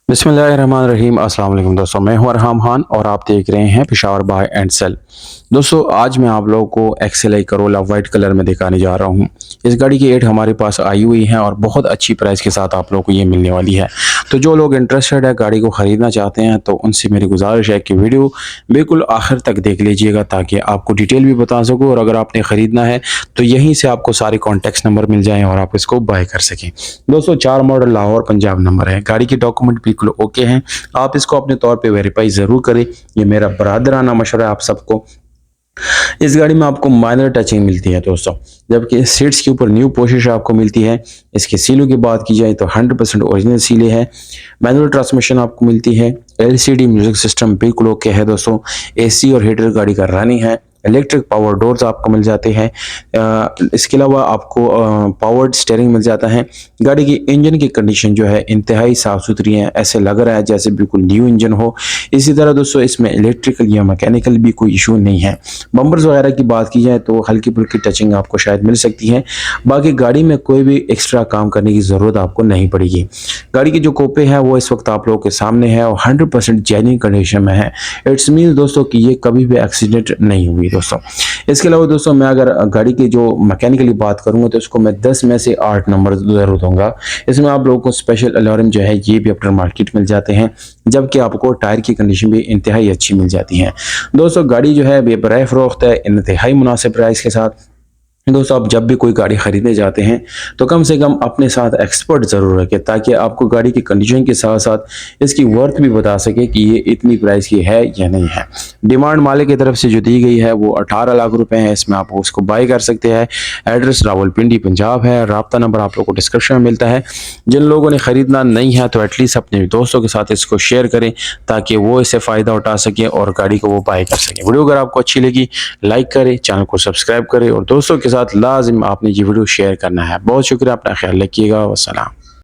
बिस्मिल्लाहिर्रहमानिर्रहीम। अस्सलाम वालेकुम दोस्तों, मैं हूं अरहम खान और आप देख रहे हैं पेशावर बाय एंड सेल। दोस्तों आज मैं आप लोगों को एक्सएलआई करोला वाइट कलर में दिखाने जा रहा हूं। इस गाड़ी की एड हमारे पास आई हुई है और बहुत अच्छी प्राइस के साथ आप लोगों को ये मिलने वाली है। तो जो लोग इंटरेस्टेड है गाड़ी को ख़रीदना चाहते हैं तो उनसे मेरी गुजारिश है कि वीडियो बिल्कुल आखिर तक देख लीजिएगा ताकि आपको डिटेल भी बता सकूँ, और अगर आपने ख़रीदना है तो यहीं से आपको सारे कॉन्टैक्ट नंबर मिल जाएँ और आप इसको बाय कर सकें। दोस्तों 4 मॉडल लाहौर पंजाब नंबर है। गाड़ी की डॉक्यूमेंट बिल्कुल ओके हैं। आप इसको अपने तौर पे वेरीफाई ज़रूर करें, ये मेरा बरादराना मशवरा है आप सबको। इस गाड़ी में आपको माइनर टचिंग मिलती है दोस्तों, जबकि सीट्स के ऊपर न्यू पोशिश आपको मिलती है। इसके सीलों की बात की जाए तो 100% ओरिजिनल सीलें हैं। मैनुअल ट्रांसमिशन आपको मिलती है। एलसीडी म्यूजिक सिस्टम बिल्कुल ओके है दोस्तों। एसी और हीटर गाड़ी का रनिंग है। इलेक्ट्रिक पावर डोर्स आपको मिल जाते हैं। इसके अलावा आपको पावर्ड स्टीयरिंग मिल जाता है। गाड़ी की इंजन की कंडीशन जो है इंतहाई साफ़ सुथरी है, ऐसे लग रहा है जैसे बिल्कुल न्यू इंजन हो। इसी तरह दोस्तों इसमें इलेक्ट्रिकल या मैकेनिकल भी कोई इशू नहीं है। बम्पर्स वगैरह की बात की जाए तो हल्की फुल्की टचिंग आपको शायद मिल सकती है। बाकी गाड़ी में कोई भी एक्स्ट्रा काम करने की ज़रूरत आपको नहीं पड़ेगी। गाड़ी की जो कोपे है वो इस वक्त आप लोगों के सामने है और 100% जेन्युइन कंडीशन में है। इट्स मीन दोस्तों कि ये कभी भी एक्सीडेंट नहीं हुई दोस्तों। इसके अलावा दोस्तों मैं अगर गाड़ी की जो मैकेनिकली बात करूंगा तो इसको मैं 10 में से 8 नंबर ज़रूर दूंगा। इसमें आप लोगों को स्पेशल अलार्म जो है ये भी आफ्टर मार्केट मिल जाते हैं, जबकि आपको टायर की कंडीशन भी इंतहाई अच्छी मिल जाती है। दोस्तों गाड़ी जो है बेपराह फरोख्त है इंतहाई मुनासिब प्राइस के साथ। दोस्तों आप जब भी कोई गाड़ी खरीदने जाते हैं तो कम से कम अपने साथ एक्सपर्ट ज़रूर रखें, ताकि आपको गाड़ी की कंडीशन के साथ साथ इसकी वर्थ भी बता सके कि ये इतनी प्राइस की है या नहीं है। डिमांड मालिक की तरफ से जो दी गई है वो 18 लाख रुपए है। इसमें आप उसको बाय कर सकते हैं। एड्रेस रावलपिंडी पंजाब है। राब्ता नंबर आप लोग को डिस्क्रिप्शन में मिलता है। जिन लोगों ने ख़रीदना नहीं है तो एटलीस्ट अपने दोस्तों के साथ इसको शेयर करें ताकि वो इससे फ़ायदा उठा सकें और गाड़ी को वो बाय कर सकें। वीडियो अगर आपको अच्छी लगी लाइक करें, चैनल को सब्सक्राइब करें और दोस्तों के साथ लाजिम आपने ये वीडियो शेयर करना है। बहुत शुक्रिया, अपना ख्याल रखिएगा। वस्सलाम।